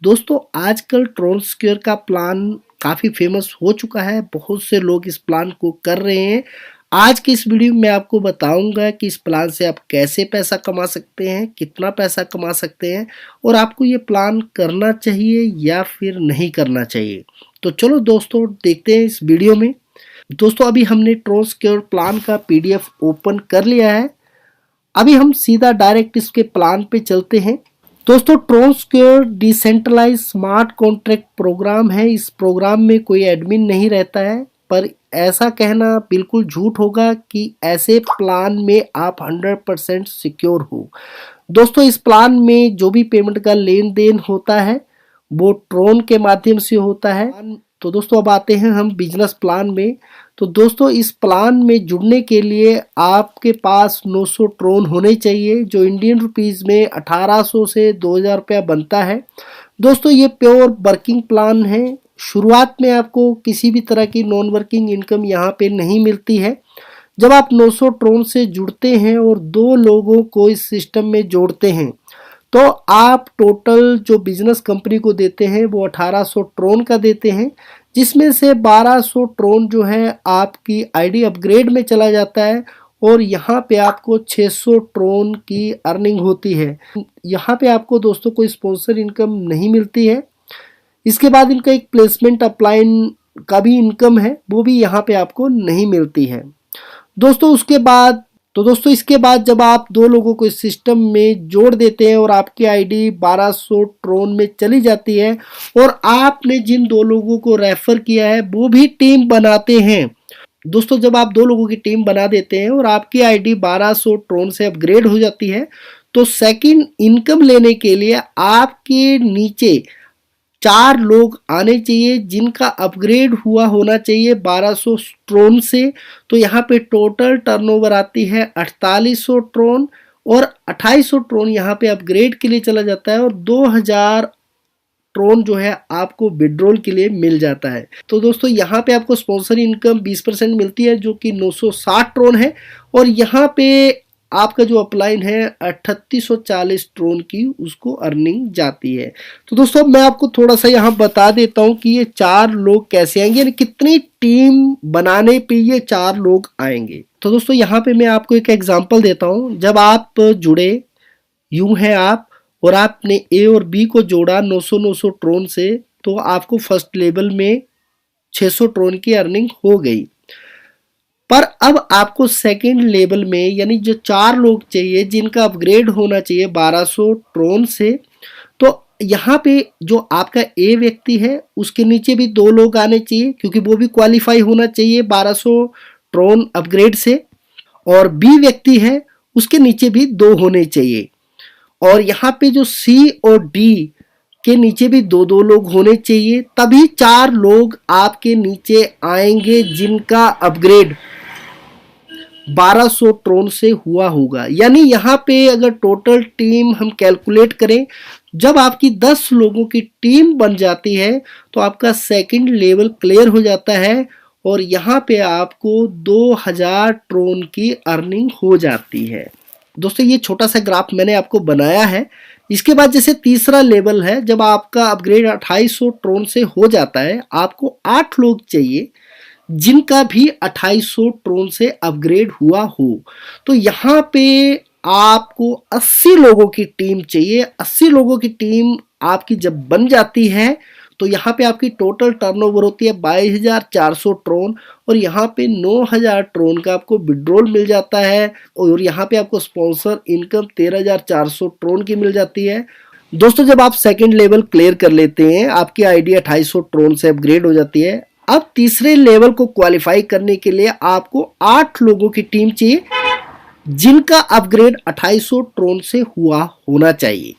दोस्तों आजकल ट्रोन स्क्वायर का प्लान काफ़ी फेमस हो चुका है। बहुत से लोग इस प्लान को कर रहे हैं। आज की इस वीडियो में मैं आपको बताऊंगा कि इस प्लान से आप कैसे पैसा कमा सकते हैं, कितना पैसा कमा सकते हैं और आपको ये प्लान करना चाहिए या फिर नहीं करना चाहिए। तो चलो दोस्तों देखते हैं इस वीडियो में। दोस्तों अभी हमने ट्रोन स्क्वायर प्लान का पीडीएफ ओपन कर लिया है। अभी हम सीधा डायरेक्ट इसके प्लान पे चलते हैं। दोस्तों Tron square decentralize smart contract program है। इस प्रोग्राम में कोई एडमिन नहीं रहता है, पर ऐसा कहना बिल्कुल झूठ होगा कि ऐसे प्लान में आप 100% सिक्योर हो। दोस्तों इस प्लान में जो भी पेमेंट का लेन देन होता है वो ट्रोन के माध्यम से होता है। तो दोस्तों अब आते हैं हम बिजनेस प्लान में। तो दोस्तों इस प्लान में जुड़ने के लिए आपके पास 900 ट्रोन होने चाहिए, जो इंडियन रुपीस में 1800 से 2000 रुपया बनता है। दोस्तों ये प्योर वर्किंग प्लान है। शुरुआत में आपको किसी भी तरह की नॉन वर्किंग इनकम यहाँ पे नहीं मिलती है। जब आप 900 ट्रोन से जुड़ते हैं और 2 लोगों को इस सिस्टम में जोड़ते हैं तो आप टोटल जो बिजनेस कंपनी को देते हैं वो 1800 ट्रोन का देते हैं, जिसमें से 1200 ट्रोन जो है आपकी आईडी अपग्रेड में चला जाता है और यहाँ पे आपको 600 ट्रोन की अर्निंग होती है। यहाँ पे आपको दोस्तों कोई स्पॉन्सर इनकम नहीं मिलती है। इसके बाद इनका एक प्लेसमेंट अपलाइन का भी इनकम है, वो भी यहाँ पे आपको नहीं मिलती है। दोस्तों दोस्तों इसके बाद जब आप 2 लोगों को इस सिस्टम में जोड़ देते हैं और आपकी आईडी 1200 ट्रोन में चली जाती है और आपने जिन 2 लोगों को रेफर किया है वो भी टीम बनाते हैं। दोस्तों जब आप 2 लोगों की टीम बना देते हैं और आपकी आईडी 1200 ट्रोन से अपग्रेड हो जाती है तो सेकंड इनकम लेने के लिए आपके नीचे 4 लोग आने चाहिए जिनका अपग्रेड हुआ होना चाहिए 1200 ट्रोन से। तो यहाँ पे टोटल टर्नओवर आती है 4800 ट्रोन और 2800 ट्रोन यहाँ पे अपग्रेड के लिए चला जाता है और 2000 ट्रोन जो है आपको विड्रॉल के लिए मिल जाता है। तो दोस्तों यहाँ पे आपको स्पॉन्सर इनकम 20% मिलती है जो कि 960 ट्रोन है और यहाँ पे आपका जो अपलाइन है 3840 ट्रोन की उसको अर्निंग जाती है। तो दोस्तों मैं आपको थोड़ा सा यहाँ बता देता हूँ कि ये 4 लोग कैसे आएंगे, यानी कितनी टीम बनाने पे ये 4 लोग आएंगे। तो दोस्तों यहाँ पे मैं आपको एक एग्जांपल देता हूँ। जब आप जुड़े यूं है आप और आपने ए और बी को जोड़ा 900 ट्रोन से, तो आपको फर्स्ट लेवल में 600 ट्रोन की अर्निंग हो गई। पर अब आपको सेकंड लेवल में यानी जो 4 लोग चाहिए जिनका अपग्रेड होना चाहिए 1200 ट्रोन से, तो यहाँ पे जो आपका ए व्यक्ति है उसके नीचे भी 2 लोग आने चाहिए क्योंकि वो भी क्वालिफाई होना चाहिए 1200 ट्रोन अपग्रेड से, और बी व्यक्ति है उसके नीचे भी 2 होने चाहिए, और यहाँ पे जो सी और डी के नीचे भी 2 लोग होने चाहिए। तभी 4 लोग आपके नीचे आएंगे जिनका अपग्रेड 1200 ट्रोन से हुआ होगा। यानी यहाँ पे अगर टोटल टीम हम कैलकुलेट करें, जब आपकी 10 लोगों की टीम बन जाती है तो आपका सेकंड लेवल क्लियर हो जाता है और यहाँ पे आपको 2000 ट्रोन की अर्निंग हो जाती है। दोस्तों ये छोटा सा ग्राफ मैंने आपको बनाया है। इसके बाद जैसे तीसरा लेवल है, जब आपका अपग्रेड 2800 ट्रोन से हो जाता है, आपको 8 लोग चाहिए जिनका भी 2800 ट्रोन से अपग्रेड हुआ हो। तो यहाँ पे आपको 80 लोगों की टीम चाहिए। 80 लोगों की टीम आपकी जब बन जाती है तो यहाँ पे आपकी टोटल टर्नओवर होती है 22400 ट्रोन और यहाँ पे 9000 ट्रोन का आपको विड्रॉल मिल जाता है और यहाँ पे आपको स्पॉन्सर इनकम 13400 ट्रोन की मिल जाती है। दोस्तों जब आप सेकंड लेवल क्लियर कर लेते हैं, आपकी आईडी 2800 ट्रोन से अपग्रेड हो जाती है। अब तीसरे लेवल को क्वालिफाई करने के लिए आपको 8 लोगों की टीम चाहिए जिनका अपग्रेड 2800 ट्रोन से हुआ होना चाहिए।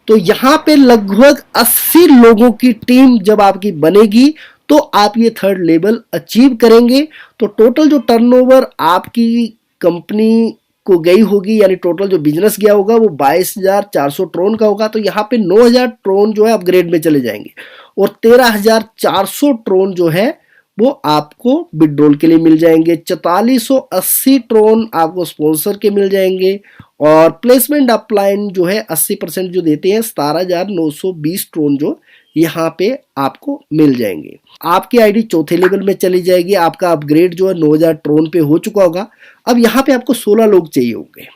तो यहाँ पे लगभग 80 लोगों की टीम जब आपकी बनेगी तो आप ये थर्ड लेवल अचीव करेंगे। तो टोटल जो टर्नओवर आपकी कंपनी को गई होगी, यानी टोटल जो बिजनेस गया होगा वो 22400 ट्रोन का होगा। तो यहाँ पे 9000 ट्रोन जो है अपग्रेड में चले जाएंगे और 13400 ट्रोन जो है वो आपको विड्रॉल के लिए मिल जाएंगे। 4480 ट्रोन आपको स्पॉन्सर के मिल जाएंगे और प्लेसमेंट अपलाइन जो है 80% जो देते हैं 17,920 ट्रोन जो यहाँ पे आपको मिल जाएंगे। आपकी आईडी चौथे लेवल में चली जाएगी। आपका अपग्रेड जो है 9000 ट्रोन पे हो चुका होगा। अब यहाँ पे आपको 16 लोग चाहिए होंगे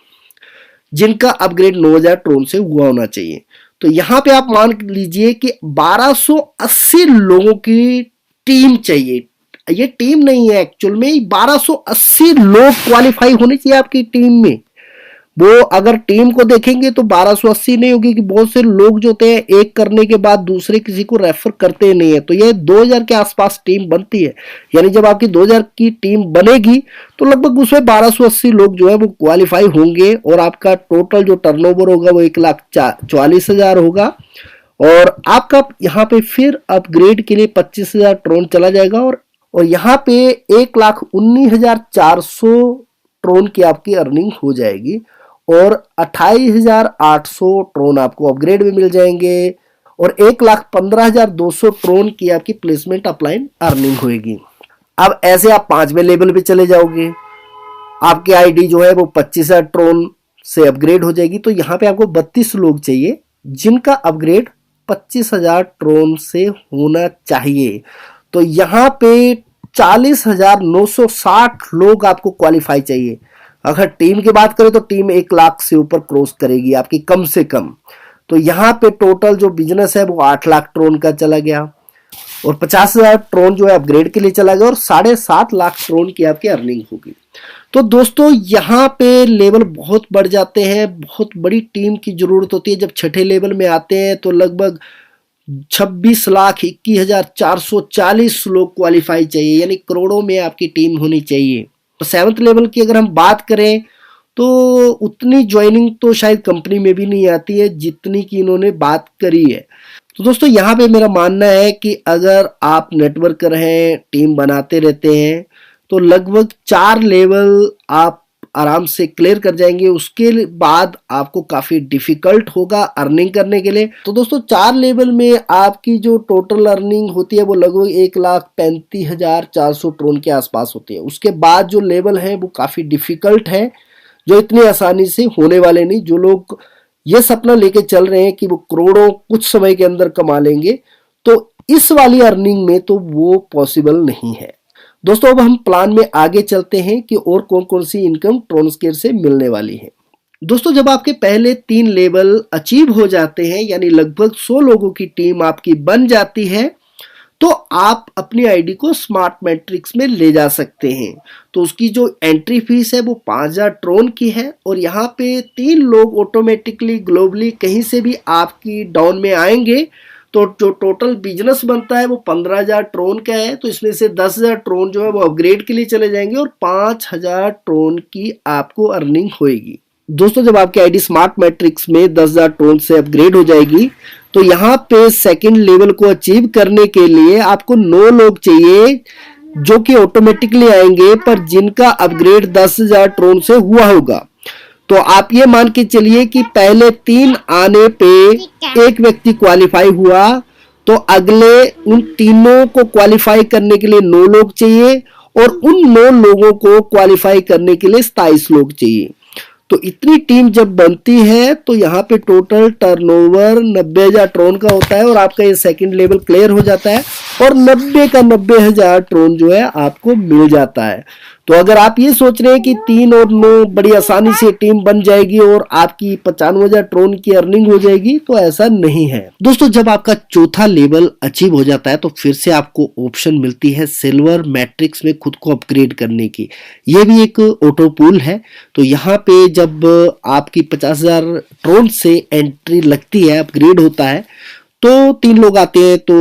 जिनका अपग्रेड 9000 ट्रोन से हुआ होना चाहिए। तो यहाँ पे आप मान लीजिए कि 1280 लोगों की टीम चाहिए। ये टीम नहीं है, एक्चुअल में 1280 लोग क्वालिफाई होने चाहिए आपकी टीम में। वो अगर टीम को देखेंगे तो 1280 नहीं होगी कि बहुत से लोग जो होते हैं एक करने के बाद दूसरे किसी को रेफर करते नहीं है। तो ये 2000 के आसपास टीम बनती है, यानी जब आपकी 2000 की टीम बनेगी तो लगभग उसमें 1280 लोग जो है वो क्वालिफाई होंगे और आपका टोटल जो टर्नओवर होगा वो 1,44,000 होगा। और आपका यहाँ पे फिर अपग्रेड के लिए 25,000 ट्रोन चला जाएगा और यहाँ पे 1,19,400 ट्रोन की आपकी अर्निंग हो जाएगी और 28,800 ट्रोन आपको अपग्रेड में मिल जाएंगे और 1,15,200 ट्रोन की आपकी प्लेसमेंट अपलाइन अर्निंग होगी। अब ऐसे आप 5वें लेवल पे चले जाओगे, आपकी आईडी जो है वो 25,000 ट्रोन से अपग्रेड हो जाएगी। तो यहाँ पे आपको 32 लोग चाहिए जिनका अपग्रेड 25,000 ट्रोन से होना चाहिए। तो यहाँ पे 40,960 लोग आपको क्वालिफाई चाहिए। अगर टीम की बात करें तो टीम 1 लाख से ऊपर क्रॉस करेगी आपकी कम से कम। तो यहाँ पे टोटल जो बिजनेस है वो 8 लाख ट्रोन का चला गया और 50,000 ट्रोन जो है अपग्रेड के लिए चला गया और 7.5 लाख ट्रोन की आपकी अर्निंग होगी। तो दोस्तों यहाँ पे लेवल बहुत बढ़ जाते हैं, बहुत बड़ी टीम की जरूरत होती है। जब छठे लेवल में आते हैं तो लगभग 26,21,440 लोग क्वालिफाई चाहिए, यानी करोड़ों में आपकी टीम होनी चाहिए। तो 7th लेवल की अगर हम बात करें तो उतनी ज्वाइनिंग तो शायद कंपनी में भी नहीं आती है जितनी की इन्होंने बात करी है। तो दोस्तों यहाँ पे मेरा मानना है कि अगर आप नेटवर्कर हैं, टीम बनाते रहते हैं तो लगभग 4 लेवल आप आराम से क्लियर कर जाएंगे। उसके बाद आपको काफी डिफिकल्ट होगा अर्निंग करने के लिए। तो दोस्तों 4 लेवल में आपकी जो टोटल अर्निंग होती है वो लगभग 1,35,400 ट्रोन के आसपास होती है। उसके बाद जो लेवल है वो काफी डिफिकल्ट है, जो इतनी आसानी से होने वाले नहीं। जो लोग ये सपना लेके चल रहे हैं कि वो करोड़ों कुछ समय के अंदर कमा लेंगे, तो इस वाली अर्निंग में तो वो पॉसिबल नहीं है। दोस्तों अब हम प्लान में आगे चलते हैं कि और कौन कौन सी इनकम ट्रोनस्केयर से मिलने वाली है। दोस्तों जब आपके पहले 3 लेवल अचीव हो जाते हैं, यानी लगभग 100 लोगों की टीम आपकी बन जाती है, तो आप अपनी आईडी को स्मार्ट मैट्रिक्स में ले जा सकते हैं। तो उसकी जो एंट्री फीस है वो 5,000 ट्रोन की है और यहाँ पे 3 लोग ऑटोमेटिकली ग्लोबली कहीं से भी आपकी डाउन में आएंगे। तो जो टोटल बिजनेस बनता है वो 15,000 ट्रोन का है। तो इसमें से 10,000 ट्रोन जो है वो अपग्रेड के लिए चले जाएंगे और 5,000 ट्रोन की आपको अर्निंग होएगी। दोस्तों जब आपकी आईडी स्मार्ट मैट्रिक्स में 10,000 ट्रोन से अपग्रेड हो जाएगी तो यहाँ पे 2nd लेवल को अचीव करने के लिए आपको 9 लोग चाहिए जो कि ऑटोमेटिकली आएंगे पर जिनका अपग्रेड 10,000 ट्रोन से हुआ होगा। तो आप ये मान के चलिए कि पहले 3 आने पे एक व्यक्ति क्वालिफाई हुआ, तो अगले उन तीनों को क्वालिफाई करने के लिए 9 लोग चाहिए और उन 9 लोगों को क्वालिफाई करने के लिए 27 लोग चाहिए। तो इतनी टीम जब बनती है तो यहाँ पे टोटल टर्नओवर 90,000 ट्रोन का होता है और आपका ये 2nd लेवल क्लियर हो जाता है और 90 का 90,000 ट्रोन जो है आपको मिल जाता है। तो अगर आप ये सोच रहे हैं कि 3 और 9 बड़ी आसानी से टीम बन जाएगी और आपकी 95,000 ट्रोन की अर्निंग हो जाएगी, तो ऐसा नहीं है। दोस्तों जब आपका 4था लेवल अचीव हो जाता है तो फिर से आपको ऑप्शन मिलती है सिल्वर मैट्रिक्स में खुद को अपग्रेड करने की। ये भी एक ऑटो पूल है। तो यहाँ पे जब आपकी 50,000 ट्रोन से एंट्री लगती है, अपग्रेड होता है, तो 3 लोग आते हैं तो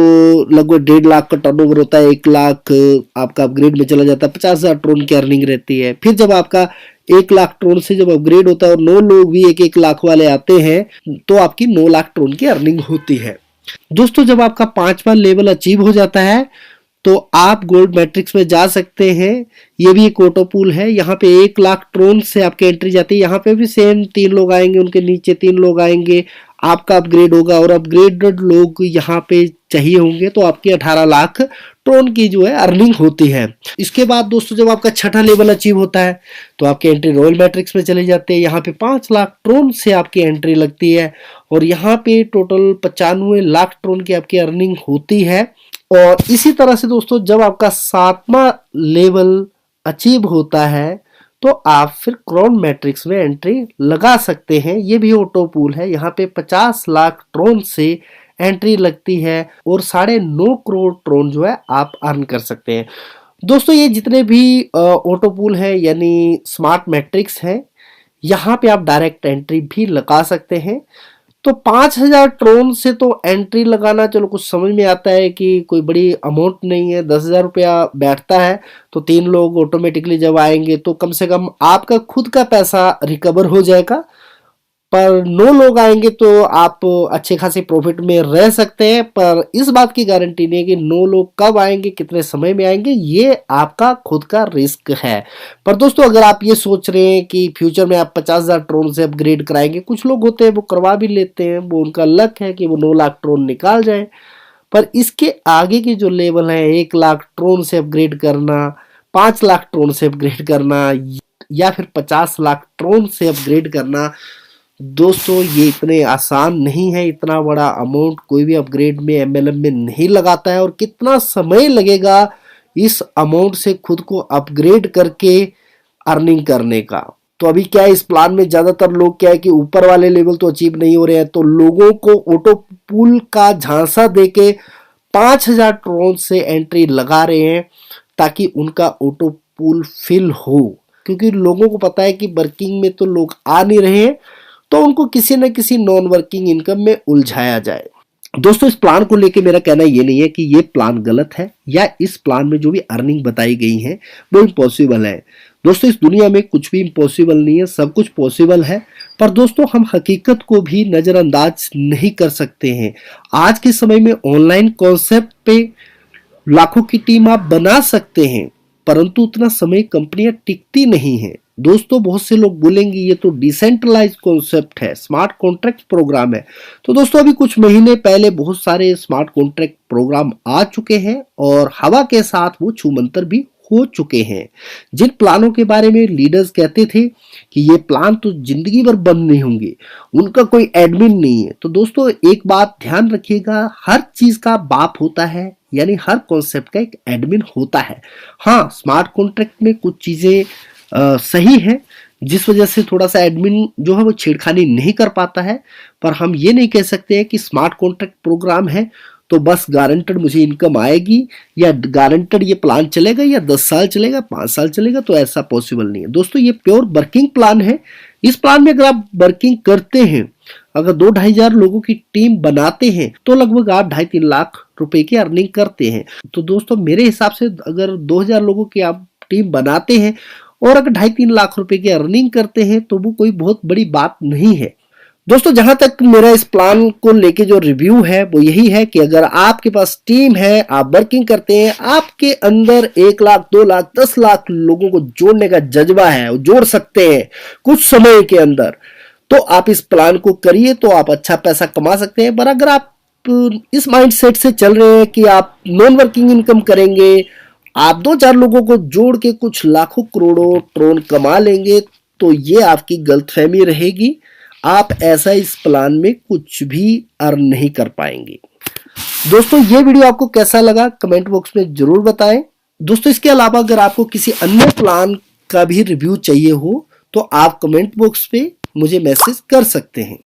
लगभग 1.5 लाख का टर्नओवर होता है। 1 लाख आपका अपग्रेड में चला जाता है, 50,000 ट्रोन की अर्निंग रहती है। फिर जब आपका 1 लाख ट्रोन से जब अपग्रेड होता है और 9 लोग भी 1-1 लाख वाले आते हैं तो आपकी 9 लाख ट्रोन की अर्निंग होती है। दोस्तों जब आपका 5वां लेवल अचीव हो जाता है तो आप गोल्ड मैट्रिक्स में जा सकते हैं। ये भी एक ऑटो पूल है। यहाँ पे 1 लाख ट्रोन से आपकी एंट्री जाती है। यहाँ पे भी सेम 3 लोग आएंगे, उनके नीचे 3 लोग आएंगे, आपका अपग्रेड होगा और अपग्रेडेड लोग यहाँ पे चाहिए होंगे तो आपकी 18 लाख ट्रोन की जो है अर्निंग होती है। इसके बाद दोस्तों जब आपका छठा लेवल अचीव होता है तो आपकी एंट्री रॉयल मैट्रिक्स में चली जाती है। यहाँ पे 5 लाख ट्रोन से आपकी एंट्री लगती है और यहाँ पे टोटल 95 लाख ट्रोन की आपकी अर्निंग होती है। और इसी तरह से दोस्तों जब आपका 7वां लेवल अचीव होता है तो आप फिर क्रोन मैट्रिक्स में एंट्री लगा सकते हैं। ये भी ऑटो पूल है, यहाँ पे 50 लाख ट्रोन से एंट्री लगती है और 9.5 करोड़ ट्रोन जो है आप अर्न कर सकते हैं। दोस्तों ये जितने भी ऑटो पूल है यानी स्मार्ट मैट्रिक्स है, यहाँ पे आप डायरेक्ट एंट्री भी लगा सकते हैं। तो 5000 ट्रोन से तो एंट्री लगाना चलो कुछ समझ में आता है कि कोई बड़ी अमाउंट नहीं है। 10,000 रुपया बैठता है तो 3 लोग ऑटोमेटिकली जब आएंगे तो कम से कम आपका खुद का पैसा रिकवर हो जाएगा। पर 9 लोग आएंगे तो आप अच्छे खासे प्रॉफिट में रह सकते हैं, पर इस बात की गारंटी नहीं है कि 9 लोग कब आएंगे, कितने समय में आएंगे, ये आपका खुद का रिस्क है। पर दोस्तों अगर आप ये सोच रहे हैं कि फ्यूचर में आप 50,000 ट्रोन से अपग्रेड कराएंगे, कुछ लोग होते हैं वो करवा भी लेते हैं, वो उनका लक है कि वो 9 लाख ट्रोन निकाल जाए। पर इसके आगे की जो लेवल है 1 लाख ट्रोन से अपग्रेड करना, 5 लाख ट्रोन से अपग्रेड करना या फिर 50 लाख ट्रोन से अपग्रेड करना, दोस्तों ये इतने आसान नहीं है। इतना बड़ा अमाउंट कोई भी अपग्रेड में एमएलएम में नहीं लगाता है और कितना समय लगेगा इस अमाउंट से खुद को अपग्रेड करके अर्निंग करने का। तो अभी क्या है, इस प्लान में ज्यादातर लोग क्या है कि ऊपर वाले लेवल तो अचीव नहीं हो रहे हैं, तो लोगों को ऑटो पूल का झांसा देके 5000 ट्रोन से एंट्री लगा रहे हैं ताकि उनका ऑटो पूल फिल हो, क्योंकि लोगों को पता है कि वर्किंग में तो लोग आ नहीं रहे हैं, तो उनको किसी न किसी नॉन वर्किंग इनकम में उलझाया जाए। दोस्तों इस प्लान को लेके मेरा कहना ये नहीं है कि ये प्लान गलत है या इस प्लान में जो भी अर्निंग बताई गई है वो इम्पॉसिबल है। दोस्तों इस दुनिया में कुछ भी इम्पॉसिबल नहीं है, सब कुछ पॉसिबल है। पर दोस्तों हम हकीकत को भी नजरअंदाज नहीं कर सकते हैं। आज के समय में ऑनलाइन कॉन्सेप्ट पे लाखों की टीम आप बना सकते हैं, परंतु उतना समय कंपनियां टिकती नहीं है। दोस्तों बहुत से लोग बोलेंगे ये तो डिसेंट्रलाइज कॉन्सेप्ट है, स्मार्ट कॉन्ट्रैक्ट प्रोग्राम है। तो दोस्तों अभी कुछ महीने पहले बहुत सारे स्मार्ट कॉन्ट्रैक्ट प्रोग्राम आ चुके हैं और हवा के साथ वो छूमंतर भी हो चुके हैं। जिन प्लानों के बारे में लीडर्स कहते थे कि ये प्लान तो जिंदगी भर बंद नहीं होंगे, उनका कोई एडमिन नहीं है। तो दोस्तों एक बात ध्यान रखिएगा, हर चीज का बाप होता है, यानी हर कॉन्सेप्ट का एक एडमिन होता है। हाँ स्मार्ट कॉन्ट्रैक्ट में कुछ चीजें सही है जिस वजह से थोड़ा सा एडमिन जो है वो छेड़खानी नहीं कर पाता है, पर हम ये नहीं कह सकते हैं कि स्मार्ट कॉन्ट्रैक्ट प्रोग्राम है तो बस गारंटेड मुझे इनकम आएगी या गारंटेड ये प्लान चलेगा या 10 साल चलेगा, 5 साल चलेगा, तो ऐसा पॉसिबल नहीं है। दोस्तों ये प्योर वर्किंग प्लान है। इस प्लान में अगर आप वर्किंग करते हैं, अगर 2-2.5 हजार लोगों की टीम बनाते हैं तो लगभग आप 2.5-3 लाख रुपए की अर्निंग करते हैं। तो दोस्तों मेरे हिसाब से अगर 2000 लोगों की आप टीम बनाते हैं और अगर 2.5-3 लाख रुपए की अर्निंग करते हैं तो वो कोई बहुत बड़ी बात नहीं है। दोस्तों जहां तक मेरा इस प्लान को लेके जो रिव्यू है वो यही है कि अगर आपके पास टीम है, आप वर्किंग करते हैं, आपके अंदर 1 लाख, 2 लाख, 10 लाख लोगों को जोड़ने का जज्बा है, जोड़ सकते हैं कुछ समय के अंदर, तो आप इस प्लान को करिए तो आप अच्छा पैसा कमा सकते हैं। पर अगर आप इस माइंडसेट से चल रहे हैं कि आप नॉन वर्किंग इनकम करेंगे, आप 2-4 लोगों को जोड़ के कुछ लाखों करोड़ों ट्रोन कमा लेंगे, तो ये आपकी गलतफहमी रहेगी। आप ऐसा इस प्लान में कुछ भी अर्न नहीं कर पाएंगे। दोस्तों ये वीडियो आपको कैसा लगा कमेंट बॉक्स में जरूर बताएं। दोस्तों इसके अलावा अगर आपको किसी अन्य प्लान का भी रिव्यू चाहिए हो तो आप कमेंट बॉक्स पे मुझे मैसेज कर सकते हैं।